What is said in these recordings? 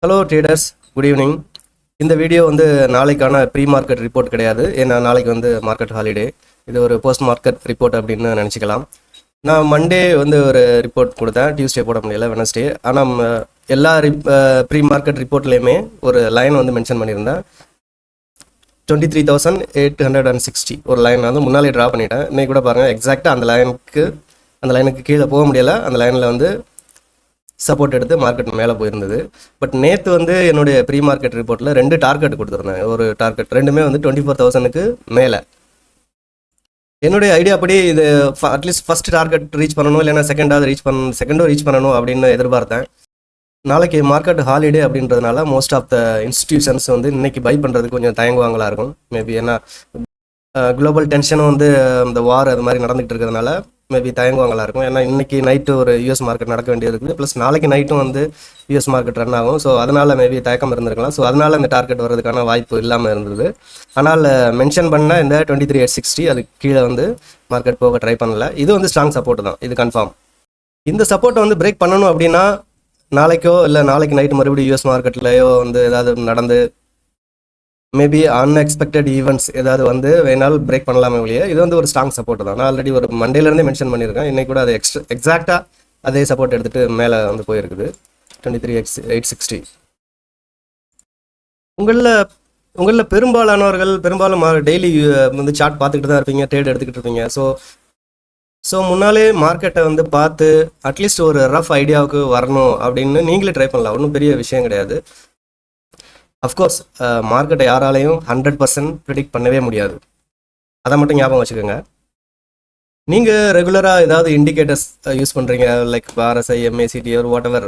Hello traders, good evening. இந்த video வந்து நாளைக்கான ப்ரீ மார்க்கெட் ரிப்போர்ட் கிடையாது. ஏன்னா நாளைக்கு வந்து மார்க்கெட் ஹாலிடே. இது ஒரு போஸ்ட் மார்க்கெட் ரிப்போர்ட் அப்படின்னு நினச்சிக்கலாம். நான் மண்டே வந்து ஒரு ரிப்போர்ட் கொடுத்தேன், டியூஸ்டே போட முடியல, வெனஸ்டே. ஆனால் எல்லா ப்ரீ மார்க்கெட் ரிப்போர்ட்லேயுமே ஒரு லைன் வந்து மென்ஷன் பண்ணியிருந்தேன். 23,860 ஒரு லைன் வந்து முன்னாலே ட்ரா பண்ணிட்டேன். இன்னைக்கு கூட பாருங்கள், எக்ஸாக்டாக அந்த லைனுக்கு கீழே போக முடியலை. அந்த லைனில் வந்து சப்போர்ட் எடுத்து மார்க்கெட் மேலே போயிருந்தது. பட் நேற்று வந்து என்னுடைய ப்ரீ மார்க்கெட் ரிப்போர்ட்டில் 2 டார்கெட் கொடுத்துருந்தேன். ஒரு டார்கெட் ரெண்டுமே வந்து 24,000க்கு மேலே. என்னுடைய ஐடியா படி இது அட்லீஸ்ட் ஃபஸ்ட் டார்கெட் ரீச் பண்ணணும், இல்லைன்னா செகண்டும் ரீச் பண்ணணும் அப்படின்னு எதிர்பார்த்தேன். நாளைக்கு மார்க்கெட் ஹாலிடே அப்படின்றதுனால மோஸ்ட் ஆஃப் த இன்ஸ்டிடியூஷன்ஸ் வந்து இன்னைக்கு பை பண்ணுறதுக்கு கொஞ்சம் தயங்குவாங்களா இருக்கும் மேபி. ஏன்னா குளோபல் டென்ஷனும் வந்து இந்த வார் அது மாதிரி நடந்துகிட்டு இருக்கிறதுனால மேபி தயங்குவாங்களா இருக்கும். ஏன்னா இன்னைக்கு நைட்டு ஒரு யூஎஸ் மார்க்கெட் நடக்க வேண்டியது இருக்குது, ப்ளஸ் நாளைக்கு நைட்டும் வந்து யூஎஸ் மார்க்கெட் ரன் ஆகும். ஸோ அதனால் மேபி தயக்கம் இருந்திருக்கலாம். ஸோ அதனால் இந்த டார்கெட் வர்றதுக்கான வாய்ப்பு இல்லாமல் இருந்தது. ஆனால் மென்ஷன் பண்ண இந்த 23,860 அதுக்கு கீழே வந்து மார்க்கெட் போக ட்ரை பண்ணல. இது வந்து ஸ்ட்ராங் சப்போர்ட் தான், இது கன்ஃபார்ம். இந்த சப்போர்ட்டை வந்து பிரேக் பண்ணணும் அப்படின்னா நாளைக்கோ இல்லை நாளைக்கு நைட்டு மறுபடியும் யூஎஸ் மார்க்கெட்லையோ வந்து ஏதாவது நடந்து மேபி அன்எக்ஸ்பெக்டட் ஈவெண்ட்ஸ் ஏதாவது வந்து வேணாலும் பிரேக் பண்ணலாமே ஒழிய இது வந்து ஒரு ஸ்ட்ராங் சப்போர்ட் தான். நான் ஆல்ரெடி ஒரு மண்டேலேருந்தே மென்ஷன் பண்ணியிருக்கேன். இன்னைக்கு கூட அது எக்ஸாக்டாக அதே சப்போர்ட் எடுத்துகிட்டு மேலே வந்து போயிருக்குது 23,860. உங்களில் பெரும்பாலானவர்கள் பெரும்பாலும் டெய்லி வந்து சார்ட் பார்த்துக்கிட்டு தான் இருப்பீங்க, ட்ரேட் எடுத்துக்கிட்டு இருப்பீங்க. ஸோ முன்னாலே மார்க்கெட்டை வந்து பார்த்து அட்லீஸ்ட் ஒரு ரஃப் ஐடியாவுக்கு வரணும் அப்படின்னு நீங்களே ட்ரை பண்ணலாம். ஒன்றும் பெரிய விஷயம் கிடையாது. அஃப்கோர்ஸ் மார்க்கெட்டை யாராலையும் 100% ப்ரிடிக்ட் பண்ணவே முடியாது. அதை மட்டும் ஞாபகம் வச்சுக்கோங்க. நீங்கள் ரெகுலராக ஏதாவது இண்டிகேட்டர்ஸ் யூஸ் பண்ணுறீங்க, லைக் RSI, MACD ஒரு வாட் எவர்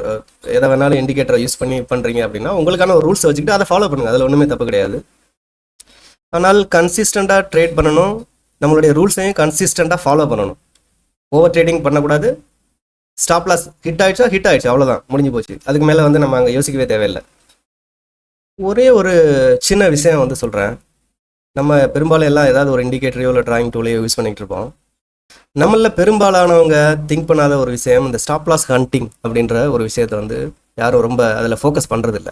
எதை வேணாலும் இண்டிகேட்டரை யூஸ் பண்ணி பண்ணுறீங்க அப்படின்னா உங்களுக்கான ஒரு ரூல்ஸ் வச்சுக்கிட்டு அதை ஃபாலோ பண்ணுங்கள். அதில் ஒன்றுமே தப்பு கிடையாது. ஆனால் கன்சிஸ்டண்ட்டாக ட்ரேட் பண்ணணும், நம்மளுடைய ரூல்ஸையும் கன்சிஸ்டண்ட்டாக ஃபாலோ பண்ணணும். ஓவர் ட்ரேடிங் பண்ணக்கூடாது. ஸ்டாப் லாஸ் ஹிட் ஆயிடுச்சு, அவ்வளோதான், முடிஞ்சு போச்சு. அதுக்கு மேலே வந்து நம்ம அங்கே யோசிக்கவே தேவையில்லை. ஒரே ஒரு சின்ன விஷயம் வந்து சொல்கிறேன். நம்ம பெரும்பாலும் எல்லாம் ஏதாவது ஒரு இண்டிகேட்டரையோ இல்லை டிராயிங் டூலையோ யூஸ் பண்ணிகிட்டு இருப்போம். நம்மளில் பெரும்பாலானவங்க திங்க் பண்ணாத ஒரு விஷயம் இந்த ஸ்டாப் லாஸ் ஹண்டிங் அப்படின்ற ஒரு விஷயத்தை வந்து யாரும் ரொம்ப அதில் ஃபோக்கஸ் பண்ணுறதில்ல.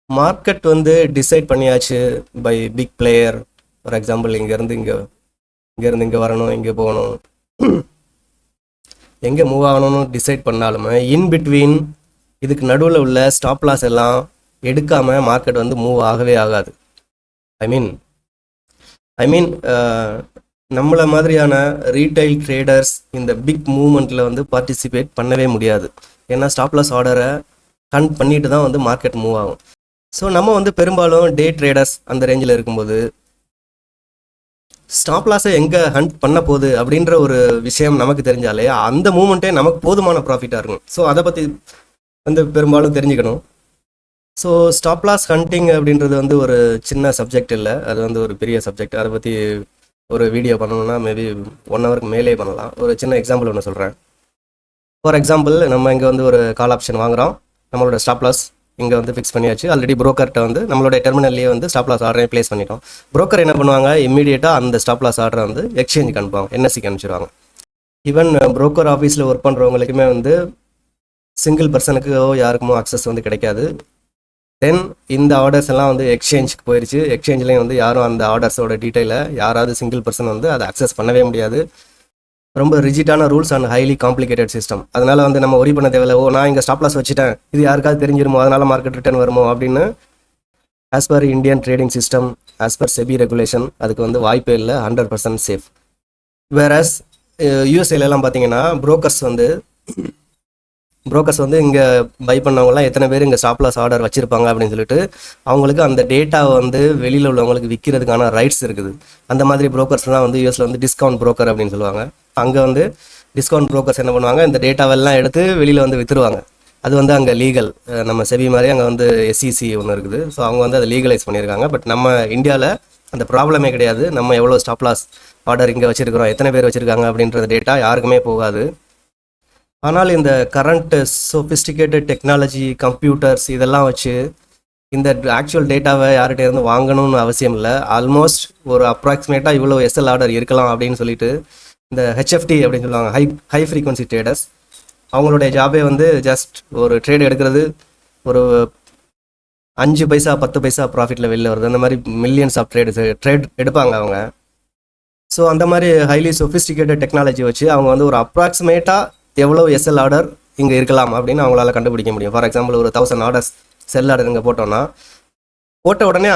மார்க்கெட் வந்து டிசைட் பண்ணியாச்சு by big player. For example இங்கேருந்து இங்கே வரணும், இங்கே போகணும், எங்கே மூவ் ஆகணும்னு டிசைட் பண்ணாலுமே இன் பிட்வீன் இதுக்கு நடுவில் உள்ள ஸ்டாப் லாஸ் எல்லாம் எடுக்காமல் மார்க்கெட் வந்து மூவ் ஆகவே ஆகாது. ஐ மீன் நம்மளை மாதிரியான ரீட்டைல் ட்ரேடர்ஸ் இந்த பிக் மூவ்மெண்ட்டில் வந்து பார்ட்டிசிபேட் பண்ணவே முடியாது. ஏன்னா ஸ்டாப் லாஸ் ஆர்டரை ஹண்ட் பண்ணிட்டு தான் வந்து மார்க்கெட் மூவ் ஆகும். ஸோ நம்ம வந்து பெரும்பாலும் டே ட்ரேடர்ஸ் அந்த ரேஞ்சில் இருக்கும்போது ஸ்டாப் லாஸை எங்கே ஹண்ட் பண்ண போகுது அப்படின்ற ஒரு விஷயம் நமக்கு தெரிஞ்சாலே அந்த மூமெண்ட்டே நமக்கு போதுமான ப்ராஃபிட்டாக இருக்கும். ஸோ அதை பற்றி வந்து பெரும்பாலும் தெரிஞ்சுக்கணும். ஸோ ஸ்டாப் லாஸ் ஹண்டிங் அப்படின்றது வந்து ஒரு சின்ன சப்ஜெக்ட் இல்லை, அது வந்து ஒரு பெரிய சப்ஜெக்ட். அதை பற்றி ஒரு வீடியோ பண்ணணும்னா மேபி 1 ஹவருக்கு மேலே பண்ணலாம். ஒரு சின்ன எக்ஸாம்பிள் ஒன்று சொல்கிறேன். ஃபார் எக்ஸாம்பிள், நம்ம இங்கே வந்து ஒரு கால் ஆப்ஷன் வாங்குகிறோம். நம்மளோட ஸ்டாப் லாஸ் இங்கே வந்து ஃபிக்ஸ் பண்ணியாச்சு. ஆல்ரெடி ப்ரோக்கர்கிட்ட வந்து நம்மளோட டெர்மினல்லையே வந்து ஸ்டாப் லாஸ் ஆர்டரை ப்ளேஸ் பண்ணிட்டோம். ப்ரோக்கர் என்ன பண்ணுவாங்க, இம்மீடியட்டாக அந்த ஸ்டாப் லாஸ் ஆர்டரை வந்து எக்ஸ்சேஞ்சுக்கு அனுப்புவாங்க, NSEக்கு அனுப்பிச்சிடுவாங்க. ஈவன் ப்ரோக்கர் ஆஃபீஸில் ஒர்க் பண்ணுறவங்களுக்குமே வந்து சிங்கிள் பர்சனுக்கோ யாருக்குமோ அக்சஸ் வந்து கிடைக்காது. தென் இந்த ஆர்டர்ஸ் எல்லாம் வந்து எக்ஸ்சேஞ்சுக்கு போயிடுச்சு. எக்ஸ்சேஞ்சிலையும் வந்து யாரும் அந்த ஆர்டர்ஸோட டீட்டெயிலை யாராவது சிங்கிள் பர்சன் வந்து அதை அக்சஸ் பண்ணவே முடியாது. ரொம்ப ரிஜிட்டான rules and highly complicated system. அதனால் வந்து நம்ம ஒரி பண்ண தேவையில்லை, நான் இங்கே ஸ்டாப் லாஸ் வச்சுட்டேன், இது யாருக்காவது தெரிஞ்சிருமோ, அதனால் மார்க்கெட் ரிட்டர்ன் வருமோ அப்படின்னு. As per Indian trading system, as per SEBI regulation, அதுக்கு வந்து வாய்ப்பே இல்லை, 100% சேஃப். வேறஸ் யூஎஸ்ஏலாம் பார்த்தீங்கன்னா ப்ரோக்கர்ஸ் வந்து இங்கே பை பண்ணவங்களாம் எத்தனை பேர் இங்கே ஸ்டாப் லாஸ் ஆர்டர் வச்சுருப்பாங்க அப்படின்னு சொல்லிட்டு அவங்களுக்கு அந்த டேட்டாவை வந்து வெளியில் உள்ளவங்களுக்கு விற்கிறதுக்கான ரைட்ஸ் இருக்குது. அந்த மாதிரி ப்ரோக்கர்ஸ் தான் வந்து யூஎஸில் வந்து டிஸ்கவுண்ட் ப்ரோக்கர் அப்படின்னு சொல்லுவாங்க. அங்கே வந்து டிஸ்கவுண்ட் ப்ரோக்கர்ஸ் என்ன பண்ணுவாங்க, இந்த டேட்டாவெல்லாம் எடுத்து வெளியில் வந்து விற்றுருவாங்க. அது வந்து அங்கே லீகல். நம்ம செபி மாதிரி அங்கே வந்து SEC ஒன்று இருக்குது. ஸோ அவங்க வந்து அதை லீகலைஸ் பண்ணியிருக்காங்க. பட் நம்ம இந்தியாவில் அந்த ப்ராப்ளமே கிடையாது. நம்ம எவ்வளோ ஸ்டாப் லாஸ் ஆர்டர் இங்கே வச்சுருக்கிறோம், எத்தனை பேர் வச்சுருக்காங்க அப்படின்ற டேட்டா யாருக்குமே போகாது. ஆனால் இந்த கரண்ட் சொஃபிஸ்டிகேட்டட் டெக்னாலஜி, கம்ப்யூட்டர்ஸ் இதெல்லாம் வச்சு இந்த ஆக்சுவல் டேட்டாவை யார்கிட்ட இருந்து வாங்கணும்னு அவசியம் இல்லை. ஆல்மோஸ்ட் ஒரு அப்ராக்சிமேட்டாக இவ்வளோ SL ஆர்டர் இருக்கலாம் அப்படின்னு சொல்லிட்டு இந்த HFT அப்படின்னு சொல்லுவாங்க, ஹை ஃப்ரீக்வன்சி ட்ரேடர்ஸ், அவங்களுடைய ஜாபே வந்து ஜஸ்ட் ஒரு ட்ரேட் எடுக்கிறது, ஒரு 5 பைசா 10 பைசா ப்ராஃபிட்டில் வெளில வருது, அந்த மாதிரி மில்லியன்ஸ் ஆஃப் ட்ரேட் எடுப்பாங்க அவங்க. ஸோ அந்த மாதிரி ஹைலி சொஃபிஸ்டிகேட்டட் டெக்னாலஜி வச்சு அவங்க வந்து ஒரு அப்ராக்சிமேட்டாக எவ்வளோ எஸ்எல் ஆர்டர் இங்கே இருக்கலாம் அப்படின்னு அவங்களால கண்டுபிடிக்க முடியும். ஃபார் எக்ஸாம்பிள் ஒரு 1000 ஆர்டர்ஸ் செல் ஆர்டர் இங்கே போட்டோன்னா, போட்ட உடனே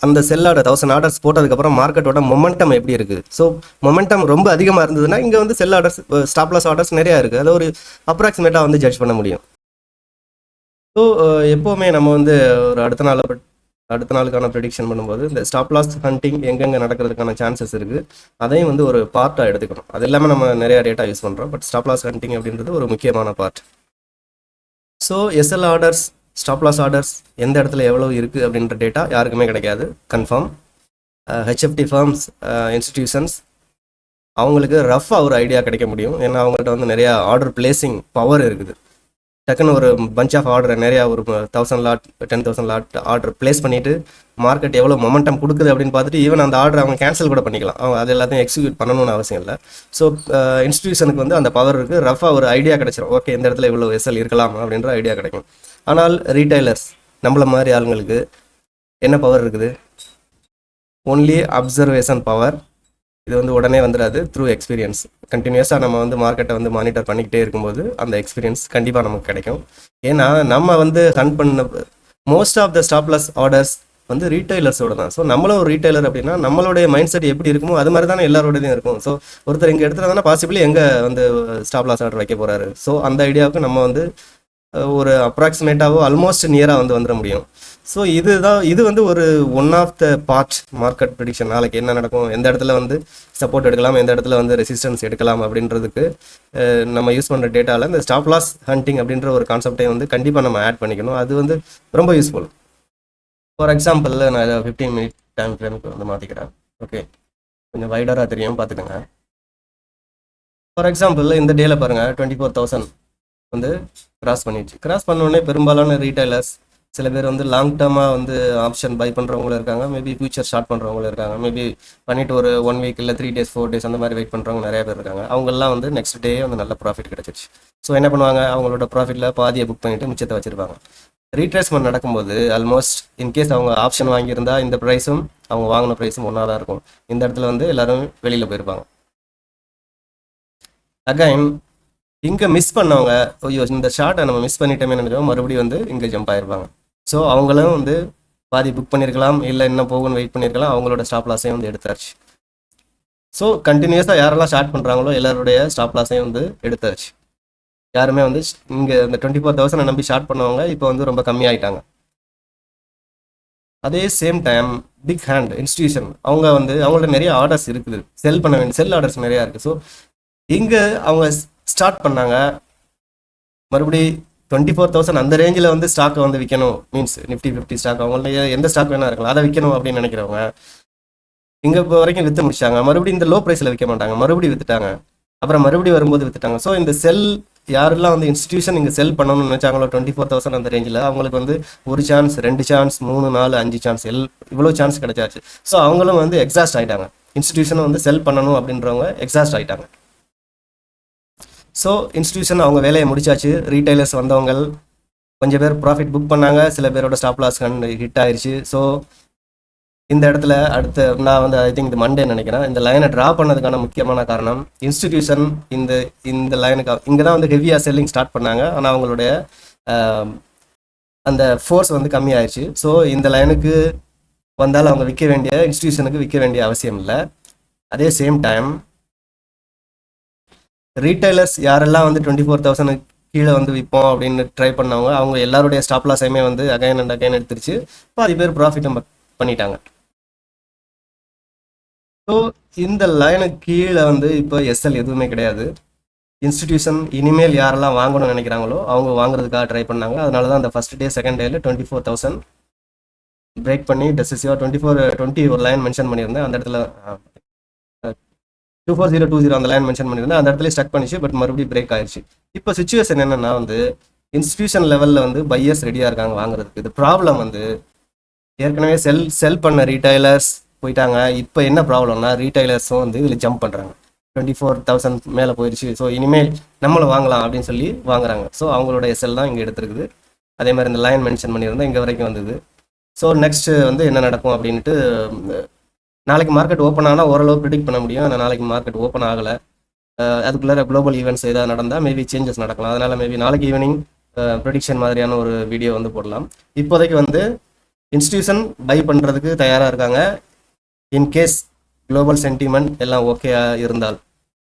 அந்த செல் ஆர்டர் 1000 ஆர்டர்ஸ் போட்டதுக்கப்புறம் மார்க்கெட்டோட மொமெண்டம் எப்படி இருக்குது. ஸோ மொமெண்டம் ரொம்ப அதிகமாக இருந்ததுன்னா இங்கே வந்து செல் ஆர்டர்ஸ், ஸ்டாப் லாஸ் ஆர்டர்ஸ் நிறையா இருக்குது. அதை ஒரு அப்ராக்சிமேட்டாக வந்து ஜட்ஜ் பண்ண முடியும். ஸோ எப்போவுமே நம்ம வந்து ஒரு அடுத்த நாளுக்கான ப்ரெடிக்ஷன் பண்ணும்போது இந்த ஸ்டாப் லாஸ் ஹண்டிங் எங்கெங்கே நடக்கிறதுக்கான சான்சஸ் இருக்குது அதையும் வந்து ஒரு பார்ட்டாக எடுத்துக்கணும். அது இல்லாமல் நம்ம நிறையா டேட்டா யூஸ் பண்ணுறோம், பட் ஸ்டாப் லாஸ் ஹண்டிங் அப்படின்றது ஒரு முக்கியமான part. So SL orders, stop loss orders எந்த இடத்துல எவ்வளோ இருக்குது அப்படின்ற டேட்டா யாருக்குமே கிடைக்காது கன்ஃபார்ம். ஹெச்எஃப்டி ஃபார்ம்ஸ், இன்ஸ்டிடியூஷன்ஸ், அவங்களுக்கு ரஃபாக ஒரு ஐடியா கிடைக்க முடியும். ஏன்னா அவங்கள்ட்ட வந்து நிறையா ஆர்டர் பிளேசிங் பவர் இருக்குது. டக்குன்னு ஒரு பஞ்ச் ஆஃப் ஆர்டர் நிறையா ஒரு 1000 லாட் 10,000 லாட் ஆர்டர் பிளேஸ் பண்ணிவிட்டு மார்க்கெட் எவ்வளோ மொமெண்டம் கொடுக்குது அப்படின்னு பார்த்துட்டு ஈவன் அந்த ஆர்டர் அவங்க கேன்சல் கூட பண்ணிக்கலாம். அவங்க அது எல்லாத்தையும் எக்ஸிக்யூட் பண்ணணும்னு அவசியம் இல்லை. ஸோ இன்ஸ்டிடியூஷனுக்கு வந்து அந்த பவர் இருக்குது. ரஃபாக ஒரு ஐடியா கிடைச்சிரும், ஓகே இந்த இடத்துல இவ்வளோ எஸ்எல் இருக்கலாம் அப்படின்ற ஐடியா கிடைக்கும். ஆனால் ரீட்டைலர்ஸ், நம்மள மாதிரி ஆளுங்களுக்கு என்ன பவர் இருக்குது? Only observation power. இது வந்து உடனே வந்துடாது, த்ரூ எக்ஸ்பீரியன்ஸ். கண்டினியூஸாக நம்ம வந்து மார்க்கெட்டை வந்து மானிட்டர் பண்ணிக்கிட்டே இருக்கும்போது அந்த எக்ஸ்பீரியன்ஸ் கண்டிப்பாக நமக்கு கிடைக்கும். ஏன்னா நம்ம வந்து ஹண்ட் பண்ண most of the stop loss orders வந்து ரீட்டைலர்ஸோட தான். ஸோ நம்மளும் ஒரு ரீட்டைலர் அப்படின்னா நம்மளுடைய மைண்ட் செட் எப்படி இருக்குமோ அது மாதிரி தானே எல்லாரோடையும் இருக்கும். ஸோ ஒருத்தர் இங்கே எடுத்துகிட்டு பாசிபிளி எங்கே வந்து ஸ்டாப் லாஸ் ஆர்டர் வைக்க போகிறாரு. ஸோ அந்த ஐடியாவுக்கு நம்ம வந்து ஒரு அப்ராக்சிமேட்டாவோ ஆல்மோஸ்ட் நியராக வந்து வந்துட முடியும். ஸோ இது வந்து ஒரு one of the part market prediction. நாளைக்கு என்ன நடக்கும், எந்த இடத்துல வந்து சப்போர்ட் எடுக்கலாம், எந்த இடத்துல வந்து ரெசிஸ்டன்ஸ் எடுக்கலாம் அப்படின்றதுக்கு நம்ம யூஸ் பண்ணுற டேட்டாவில் இந்த ஸ்டாப் லாஸ் ஹண்டிங் அப்படின்ற ஒரு கான்செப்டையும் வந்து கண்டிப்பாக நம்ம ஆட் பண்ணிக்கணும். அது வந்து ரொம்ப யூஸ்ஃபுல். ஃபார் எக்ஸாம்பிள் நான் 15 மினிட் டைம் ஃப்ரேமுக்கு வந்து மாற்றிக்கிறேன். ஓகே, கொஞ்சம் வைடராக தெரியும் பார்த்துக்கோங்க. ஃபார் எக்ஸாம்பிள் இந்த டேல பாருங்கள் 24,000 வந்து கிராஸ் பண்ணிடுச்சு. கிராஸ் பண்ணோடனே பெரும்பாலான ரீட்டைலர்ஸ், சில பேர் வந்து லாங் டேர்மாக வந்து ஆப்ஷன் பை பண்ணுறவங்களும் இருக்காங்க, மேபி ஃபியூச்சர் ஷார்ட் பண்ணுறவங்களும் இருக்காங்க, மேபி பண்ணிவிட்டு ஒரு 1 வீக் இல்லை 3 days 4 days அந்த மாதிரி வெயிட் பண்ணுறவங்க நிறைய பேர் இருக்காங்க. அவங்கெல்லாம் வந்து நெக்ஸ்ட் டே வந்து நல்ல ப்ராஃபிட் கிடச்சிருச்சு. ஸோ என்ன பண்ணுவாங்க, அவங்களோட ப்ராஃபிட்டில் பாதியை புக் பண்ணிவிட்டு மிச்சத்தை வச்சுருப்பாங்க. ரீட்ரேஸ்மெண்ட் நடக்கும்போது ஆல்மோஸ்ட் இன்கேஸ் அவங்க ஆப்ஷன் வாங்கியிருந்தா இந்த ப்ரைஸும் அவங்க வாங்கின ப்ரைஸும் ஒன்றா தான் இருக்கும். இந்த இடத்துல வந்து எல்லோரும் வெளியில் போயிருப்பாங்க. அகைன் இங்கே மிஸ் பண்ணவங்க, ஐயோ இந்த ஷார்ட்டை நம்ம மிஸ் பண்ணிட்டோமே நினைச்சோம், மறுபடியும் வந்து இங்கே ஜம்ப் ஆகிருப்பாங்க. ஸோ அவங்களும் வந்து பாதி புக் பண்ணியிருக்கலாம், இல்லை இன்னும் போகும்னு வெயிட் பண்ணியிருக்கலாம், அவங்களோட ஸ்டாப் லாஸையும் வந்து எடுத்தாச்சு. ஸோ கண்டினியூஸாக யாரெல்லாம் ஸ்டார்ட் பண்ணுறாங்களோ எல்லாருடைய ஸ்டாப் லாஸையும் வந்து எடுத்தாச்சு. யாருமே வந்து இங்கே இந்த 24,000 நம்பி ஸ்டார்ட் பண்ணவங்க இப்போ வந்து ரொம்ப கம்மியாயிட்டாங்க. அதே same time big hand institution, அவங்க வந்து அவங்கள்ட்ட நிறைய ஆர்டர்ஸ் இருக்குது, செல் பண்ண வேண்டிய செல் ஆர்டர்ஸ் நிறையா இருக்குது. ஸோ இங்கே அவங்க ஸ்டார்ட் பண்ணாங்க, மறுபடி 24,000 அந்த ரேஞ்சில் வந்து ஸ்டாக்கை வந்து விற்கணும், மீன்ஸ் நிஃப்டி 50 ஸ்டாக், அவங்கள்ட்ட எந்த ஸ்டாக் வேணா இருக்கலாம், அதை விற்கணும் அப்படின்னு நினைக்கிறவங்க இங்கே இப்போ வரைக்கும் விற்று முடிச்சாங்க. மறுபடியும் இந்த லோ ப்ரைஸில் விற்க மாட்டாங்க, மறுபடியும் விற்றுட்டாங்க, அப்புறம் மறுபடியும் வரும்போது விற்றுட்டாங்க. ஸோ இந்த செல் யாரெல்லாம் வந்து இன்ஸ்டிடியூஷன் இங்கே செல் பண்ணணும்னு நினச்சாங்களோ 24,000 அந்த ரேஞ்சில், அவங்களுக்கு வந்து 1 சான்ஸ் 2 சான்ஸ் 3 4 5 சான்ஸ் இவ்வளோ சான்ஸ் கிடைச்சாச்சு. ஸோ அவங்களும் வந்து எக்ஸாஸ்ட் ஆகிட்டாங்க. இன்ஸ்டிடியூஷனை வந்து செல் பண்ணணும் அப்படின்றவங்க எக்ஸாஸ்ட் ஆகிட்டாங்க. ஸோ இன்ஸ்டிடியூஷன் அவங்க வேலையை முடிச்சாச்சு. ரீட்டைலர்ஸ் வந்தவங்க கொஞ்சம் பேர் ப்ராஃபிட் புக் பண்ணாங்க, சில பேரோட ஸ்டாப் லாஸ் ஹிட் ஆயிடுச்சு. ஸோ இந்த இடத்துல அடுத்து நான் வந்து ஐ திங்க் இது மண்டே நினைக்கிறேன், இந்த லைனை ட்ரா பண்ணதுக்கான முக்கியமான காரணம் இன்ஸ்டிடியூஷன் இந்த லைனுக்கு இங்கே தான் வந்து ஹெவியாக செல்லிங் ஸ்டார்ட் பண்ணாங்க. ஆனால் அவங்களுடைய அந்த ஃபோர்ஸ் வந்து கம்மியாயிடுச்சு. ஸோ இந்த லைனுக்கு வந்தால் அவங்க இன்ஸ்டிடியூஷனுக்கு விற்க வேண்டிய அவசியம் இல்லை. அதே சேம் டைம் ரீட்டைலர்ஸ் யாரெல்லாம் வந்து 24,000 கீழே வந்து விற்போம் அப்படின்னு ட்ரை பண்ணவங்க, அவங்க எல்லாருடைய ஸ்டாப் லாஸையுமே வந்து அகைன் அண்ட் அகைன் எடுத்துருச்சு. பாதி பேர் ப்ராஃபிட்டும் பண்ணிட்டாங்க. ஸோ இந்த லைனுக்கு கீழே வந்து இப்போ எஸ்எல் எதுவுமே கிடையாது. இன்ஸ்டிடியூஷன் இனிமேல் யாரெல்லாம் வாங்கணும்னு நினைக்கிறாங்களோ அவங்க வாங்குறதுக்காக ட்ரை பண்ணாங்க. அதனால தான் அந்த ஃபர்ஸ்ட் டே செகண்ட் டேல 24,000 பிரேக் பண்ணி டெசிசிவா 20 ஒரு லைன் மென்ஷன் பண்ணியிருந்தேன். அந்த இடத்துல 24020 அந்த லைன் மென்ஷன் பண்ணியிருந்தேன். அந்த இடத்துல ஸ்டக் பண்ணிச்சு, பட் மறுபடியும் பிரேக் ஆயிடுச்சு. இப்போ சிச்சுவேஷன் என்னன்னா வந்து இன்ஸ்டிடியூஷன் லெவலில் வந்து பையர்ஸ் ரெடியாக இருக்காங்க வாங்குறதுக்கு. இது ப்ராப்ளம் வந்து ஏற்கனவே செல் பண்ண ரீட்டைலர்ஸ் போயிட்டாங்க. இப்போ என்ன ப்ராப்ளம்னா ரீட்டைலர்ஸும் வந்து இதில் ஜம்ப் பண்ணுறாங்க. 24,000 மேலே போயிடுச்சு, ஸோ இனிமேல் நம்மளும் வாங்கலாம் அப்படின்னு சொல்லி வாங்குறாங்க. ஸோ அவங்களோட எஸ்எல் தான் இங்கே எடுத்துருக்குது. அதே மாதிரி இந்த லைன் மென்ஷன் பண்ணியிருந்தா இங்கே வரைக்கும் வந்தது. ஸோ நெக்ஸ்ட் வந்து என்ன நடக்கும் அப்படின்ட்டு நாளைக்கு மார்க்கெட் ஓப்பன் ஆனால் ஓரளவு ப்ரிடிக்ட் பண்ண முடியும். ஆனால் நாளைக்கு மார்க்கெட் ஓப்பன் ஆகலை. அதுக்குள்ளே குளோபல் ஈவெண்ட்ஸ் ஏதாவது நடந்தால் மேபி சேஞ்சஸ் நடக்கலாம். அதனால் மேபி நாளைக்கு ஈவினிங் ப்ரெடிக்ஷன் மாதிரியான ஒரு வீடியோ வந்து போடலாம். இப்போதைக்கு வந்து இன்ஸ்டியூஷன் பை பண்ணுறதுக்கு தயாராக இருக்காங்க. இன்கேஸ் குளோபல் சென்டிமெண்ட் எல்லாம் ஓகே இருந்தால்.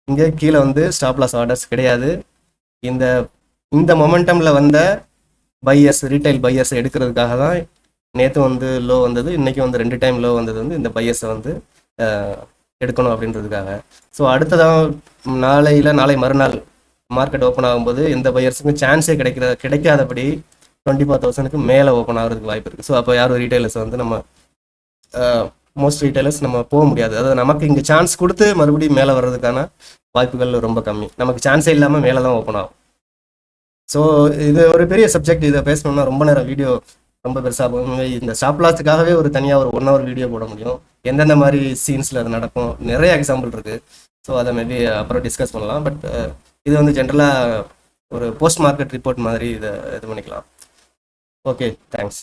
இங்கே கீழே வந்து ஸ்டாப் லாஸ் ஆர்டர்ஸ் கிடையாது. இந்த இந்த மொமெண்டமில் வந்த பையர்ஸ், ரீட்டைல் பையர்ஸ் எடுக்கிறதுக்காக தான் நேற்று வந்து லோ வந்தது, இன்றைக்கி வந்து 2 டைம் லோ வந்தது வந்து இந்த பையர்ஸை வந்து எடுக்கணும் அப்படின்றதுக்காக. ஸோ அடுத்ததான் நாளை மறுநாள் மார்க்கெட் ஓப்பன் ஆகும்போது எந்த பையர்ஸுக்கும் சான்ஸே கிடைக்காதபடி 24,000க்கு மேலே ஓப்பன் ஆகிறதுக்கு வாய்ப்பு இருக்குது. ஸோ அப்போ யாரும் ரீட்டைலர்ஸ் வந்து நம்ம மோஸ்ட் ரீட்டைலர்ஸ் நம்ம போக முடியாது. அதாவது நமக்கு இங்கே சான்ஸ் கொடுத்து மறுபடியும் மேலே வர்றதுக்கான வாய்ப்புகள் ரொம்ப கம்மி. நமக்கு சான்ஸே இல்லாமல் மேலே தான் ஓப்பன் ஆகும். ஸோ இது ஒரு பெரிய சப்ஜெக்ட். இதை பேசணும்னா ரொம்ப நேரம் வீடியோ ரொம்ப பெருசாக போகும். இந்த ஸ்டாப் லாஸுக்காகவே ஒரு தனியாக ஒரு 1 hour வீடியோ போட முடியும். எந்தெந்த மாதிரி சீன்ஸில் அது நடக்கும், நிறைய எக்ஸாம்பிள் இருக்குது. ஸோ அதை மேபி அப்புறம் டிஸ்கஸ் பண்ணலாம். பட் இது வந்து ஜென்ரலாக ஒரு போஸ்ட் மார்க்கெட் ரிப்போர்ட் மாதிரி இதை இது பண்ணிக்கலாம். Okay, thanks.